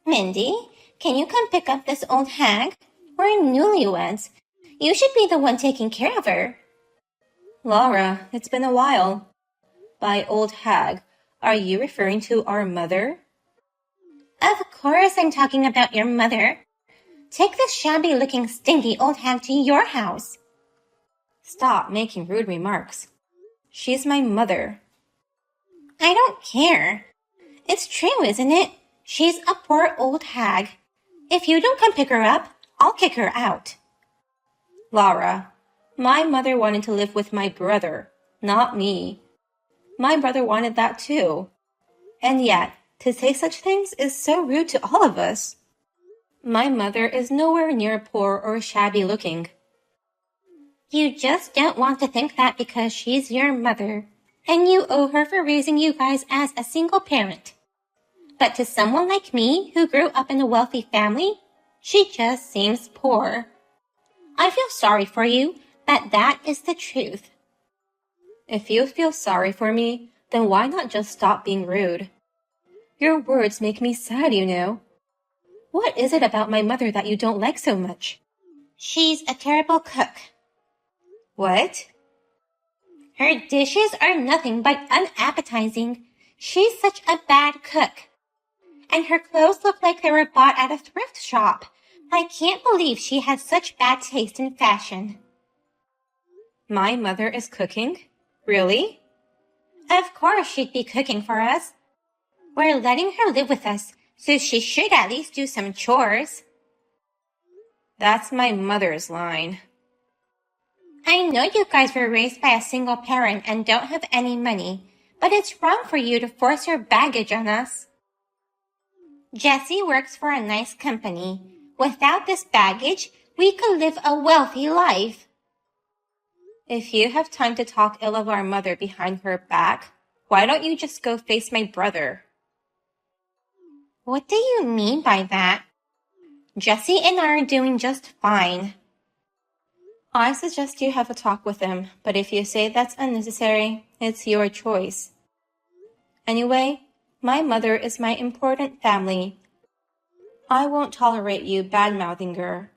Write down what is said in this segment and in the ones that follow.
Mindy, can you come pick up this old hag? We're newlyweds. You should be the one taking care of her. Laura, it's been a while. By old hag, are you referring to our mother? Of course I'm talking about your mother. Take this shabby-looking, stinky old hag to your house. Stop making rude remarks. She's my mother. I don't care. It's true, isn't it? She's a poor old hag. If you don't come pick her up, I'll kick her out. Laura, my mother wanted to live with my brother, not me. My brother wanted that too. And yet, to say such things is so rude to all of us. My mother is nowhere near poor or shabby looking. You just don't want to think that because she's your mother, and you owe her for raising you guys as a single parent. But to someone like me who grew up in a wealthy family, she just seems poor. I feel sorry for you, but that is the truth. If you feel sorry for me, then why not just stop being rude? Your words make me sad, you know. What is it about my mother that you don't like so much? She's a terrible cook. What? Her dishes are nothing but unappetizing. She's such a bad cook. And her clothes look like they were bought at a thrift shop. I can't believe she has such bad taste in fashion. My mother is cooking? Really? Of course she'd be cooking for us. We're letting her live with us, so she should at least do some chores. That's my mother's line. I know you guys were raised by a single parent and don't have any money, but it's wrong for you to force your baggage on us. Jessie works for a nice company. Without this baggage, we could live a wealthy life. If you have time to talk ill of our mother behind her back, why don't you just go face my brother? What do you mean by that? Jessie and I are doing just fine. I suggest you have a talk with him, but if you say that's unnecessary, it's your choice. Anyway, my mother is my important family. I won't tolerate you bad-mouthing her.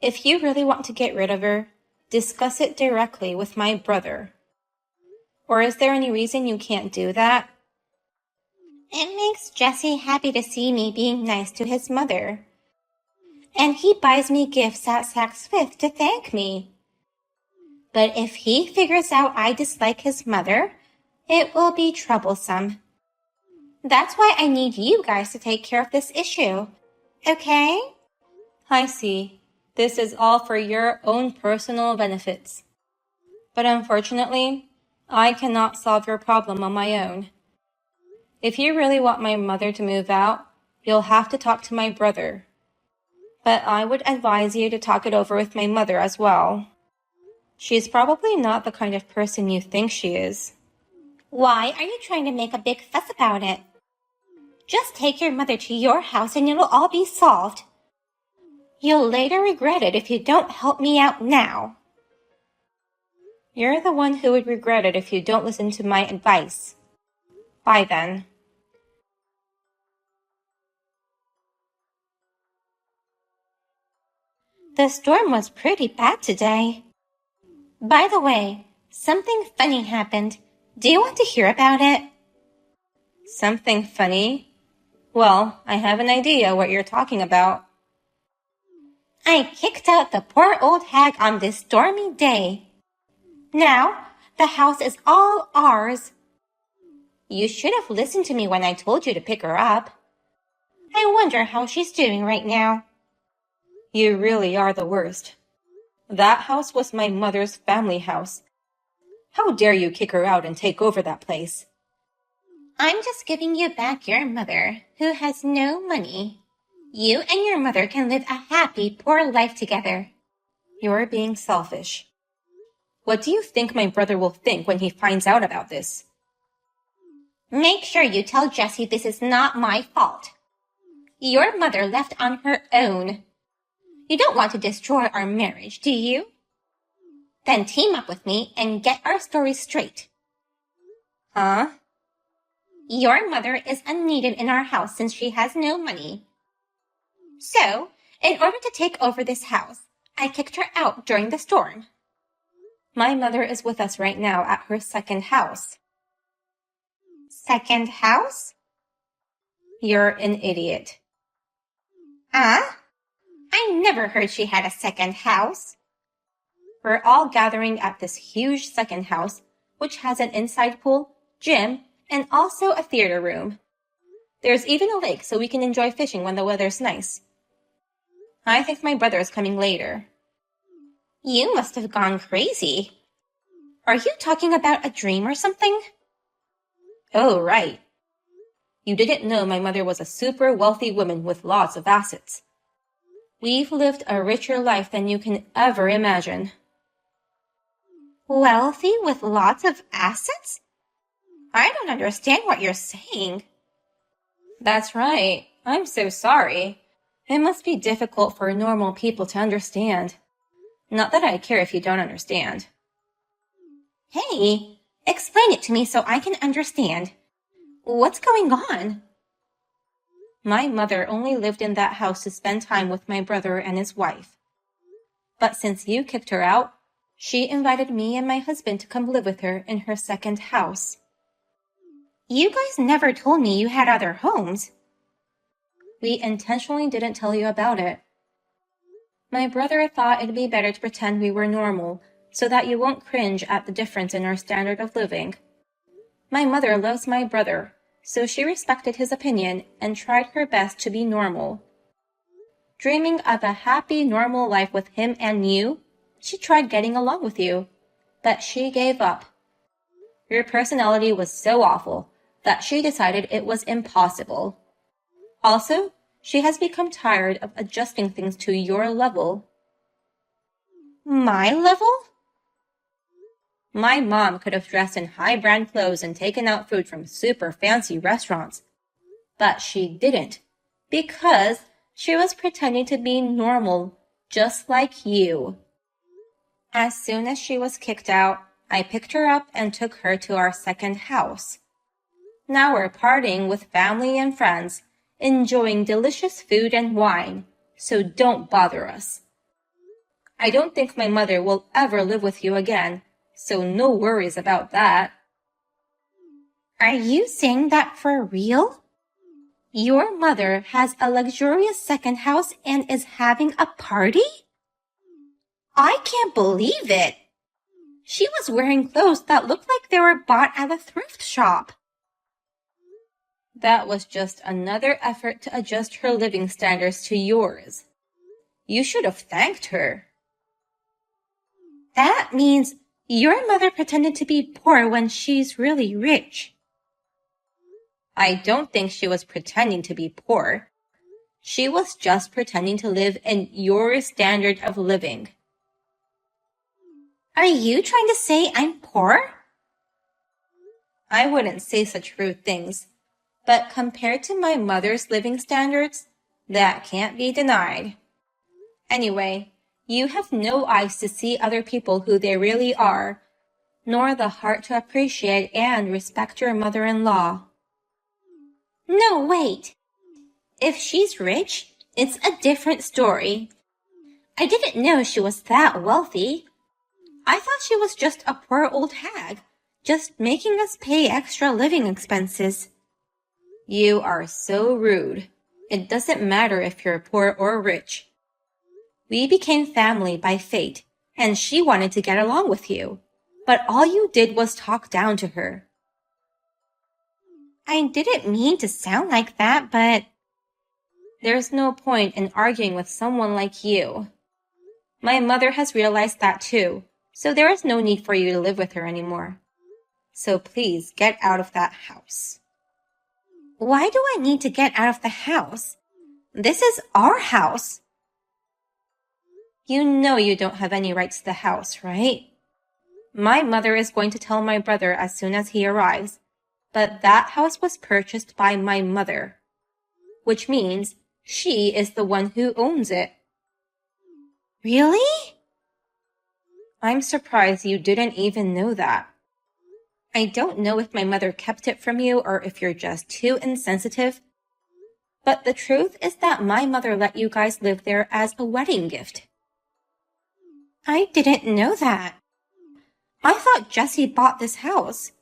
If you really want to get rid of her, discuss it directly with my brother. Or is there any reason you can't do that? It makes Jessie happy to see me being nice to his mother. And he buys me gifts at Saks Fifth to thank me. But if he figures out I dislike his mother, it will be troublesome. That's why I need you guys to take care of this issue. Okay? I see. This is all for your own personal benefits. But unfortunately, I cannot solve your problem on my own. If you really want my mother to move out, you'll have to talk to my brother. But I would advise you to talk it over with my mother as well. She's probably not the kind of person you think she is. Why are you trying to make a big fuss about it? Just take your mother to your house and it'll all be solved. You'll later regret it if you don't help me out now. You're the one who would regret it if you don't listen to my advice. Bye then. The storm was pretty bad today. By the way, something funny happened. Do you want to hear about it? Something funny? Well, I have an idea what you're talking about. I kicked out the poor old hag on this stormy day. Now, the house is all ours. You should have listened to me when I told you to pick her up. I wonder how she's doing right now. You really are the worst. That house was my mother's family house. How dare you kick her out and take over that place? I'm just giving you back your mother, who has no money. You and your mother can live a happy, poor life together. You're being selfish. What do you think my brother will think when he finds out about this? Make sure you tell Jessie this is not my fault. Your mother left on her own. You don't want to destroy our marriage, do you? Then team up with me and get our story straight. Huh? Your mother is unneeded in our house since she has no money. So, in order to take over this house, I kicked her out during the storm. My mother is with us right now at her second house. Second house? You're an idiot. Huh? I never heard she had a second house. We're all gathering at this huge second house, which has an inside pool, gym, and also a theater room. There's even a lake so we can enjoy fishing when the weather's nice. I think my brother is coming later. You must have gone crazy. Are you talking about a dream or something? Oh, right. You didn't know my mother was a super wealthy woman with lots of assets. We've lived a richer life than you can ever imagine. Wealthy with lots of assets? I don't understand what you're saying. That's right. I'm so sorry. It must be difficult for normal people to understand. Not that I care if you don't understand. Hey, explain it to me so I can understand. What's going on? My mother only lived in that house to spend time with my brother and his wife. But since you kicked her out, she invited me and my husband to come live with her in her second house. You guys never told me you had other homes. We intentionally didn't tell you about it. My brother thought it'd be better to pretend we were normal so that you won't cringe at the difference in our standard of living. My mother loves my brother, so she respected his opinion and tried her best to be normal. Dreaming of a happy, normal life with him and you, she tried getting along with you, but she gave up. Your personality was so awful that she decided it was impossible. Also, she has become tired of adjusting things to your level. My level? My mom could have dressed in high-brand clothes and taken out food from super fancy restaurants. But she didn't, because she was pretending to be normal, just like you. As soon as she was kicked out, I picked her up and took her to our second house. Now we're partying with family and friends, enjoying delicious food and wine, so don't bother us. I don't think my mother will ever live with you again, so no worries about that. Are you saying that for real? Your mother has a luxurious second house and is having a party? I can't believe it. She was wearing clothes that looked like they were bought at a thrift shop. That was just another effort to adjust her living standards to yours. You should have thanked her. That means your mother pretended to be poor when she's really rich. I don't think she was pretending to be poor. She was just pretending to live in your standard of living. Are you trying to say I'm poor? I wouldn't say such rude things, but compared to my mother's living standards, that can't be denied. Anyway, you have no eyes to see other people who they really are, nor the heart to appreciate and respect your mother-in-law. No, wait. If she's rich, it's a different story. I didn't know she was that wealthy. I thought she was just a poor old hag, just making us pay extra living expenses. You are so rude. It doesn't matter if you're poor or rich. We became family by fate, and she wanted to get along with you. But all you did was talk down to her. I didn't mean to sound like that, but... There's no point in arguing with someone like you. My mother has realized that too, so there is no need for you to live with her anymore. So please get out of that house. Why do I need to get out of the house? This is our house. You know you don't have any rights to the house, right? My mother is going to tell my brother as soon as he arrives, but that house was purchased by my mother, which means she is the one who owns it. Really? I'm surprised you didn't even know that. I don't know if my mother kept it from you or if you're just too insensitive, But the truth is that my mother let you guys live there as a wedding gift. I didn't know that. I thought Jesse bought this house.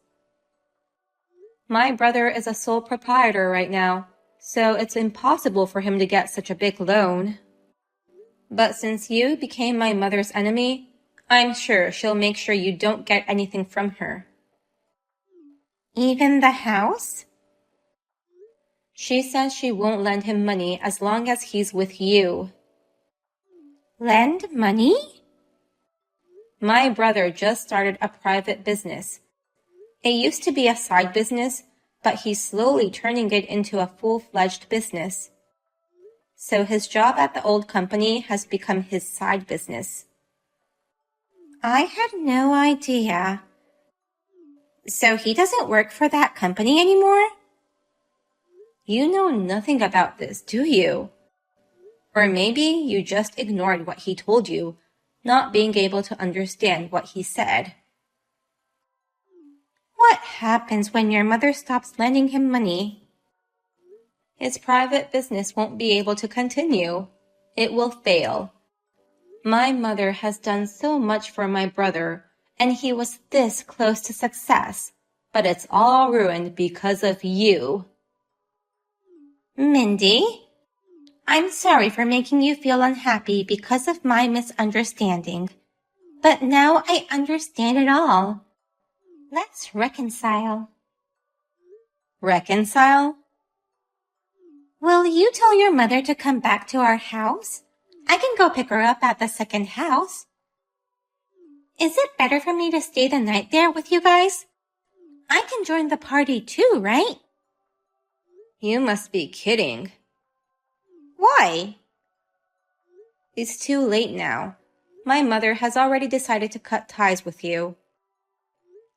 My brother is a sole proprietor right now, so it's impossible for him to get such a big loan. But since you became my mother's enemy, I'm sure she'll make sure you don't get anything from her. Even the house? She says she won't lend him money as long as he's with you. Lend money? My brother just started a private business. It used to be a side business, but he's slowly turning it into a full-fledged business. So his job at the old company has become his side business. I had no idea. So he doesn't work for that company anymore? You know nothing about this, do you? Or maybe you just ignored what he told you, not being able to understand what he said. What happens when your mother stops lending him money? His private business won't be able to continue. It will fail. My mother has done so much for my brother, and he was this close to success, but it's all ruined because of you. Mindy, I'm sorry for making you feel unhappy because of my misunderstanding, but now I understand it all. Let's reconcile. Reconcile? Will you tell your mother to come back to our house? I can go pick her up at the second house. Is it better for me to stay the night there with you guys? I can join the party too, right? You must be kidding. Why? It's too late now. My mother has already decided to cut ties with you.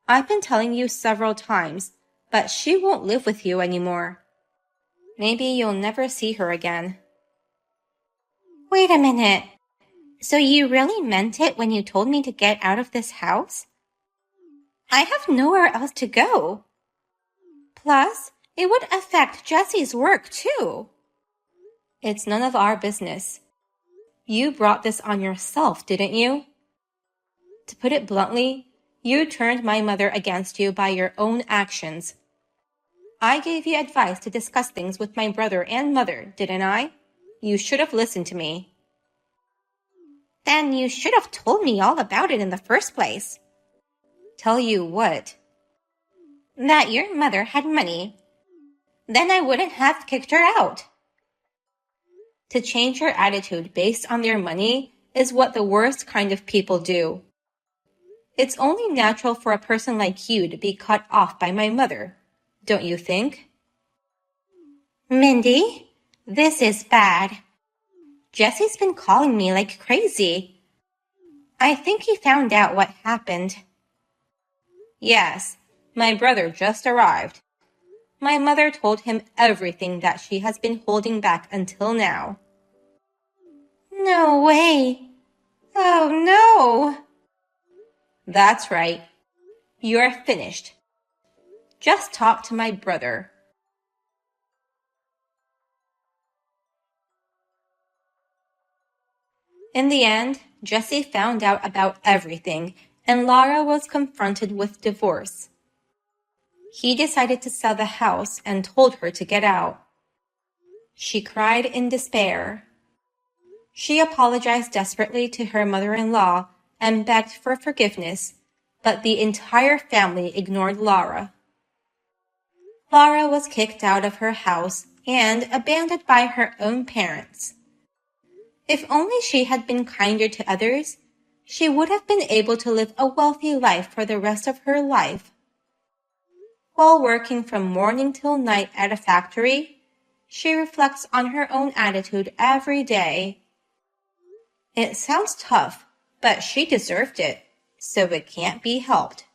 I've been telling you several times, but she won't live with you anymore. Maybe you'll never see her again. Wait a minute. So you really meant it when you told me to get out of this house? I have nowhere else to go. Plus, it would affect Jesse's work too. It's none of our business. You brought this on yourself, didn't you? To put it bluntly, you turned my mother against you by your own actions. I gave you advice to discuss things with my brother and mother, didn't I? You should have listened to me. Then you should have told me all about it in the first place. Tell you what? That your mother had money. Then I wouldn't have kicked her out. To change your attitude based on their money is what the worst kind of people do. It's only natural for a person like you to be cut off by my mother, don't you think? Mindy, this is bad. Jesse's been calling me like crazy. I think he found out what happened. Yes, my brother just arrived. My mother told him everything that she has been holding back until now. No way. Oh no. That's right. You're finished. Just talk to my brother. In the end, Jesse found out about everything, and Laura was confronted with divorce. He decided to sell the house and told her to get out. She cried in despair. She apologized desperately to her mother-in-law and begged for forgiveness, but the entire family ignored Laura. Laura was kicked out of her house and abandoned by her own parents. If only she had been kinder to others, she would have been able to live a wealthy life for the rest of her life. While working from morning till night at a factory, she reflects on her own attitude every day. It sounds tough, but she deserved it, so it can't be helped.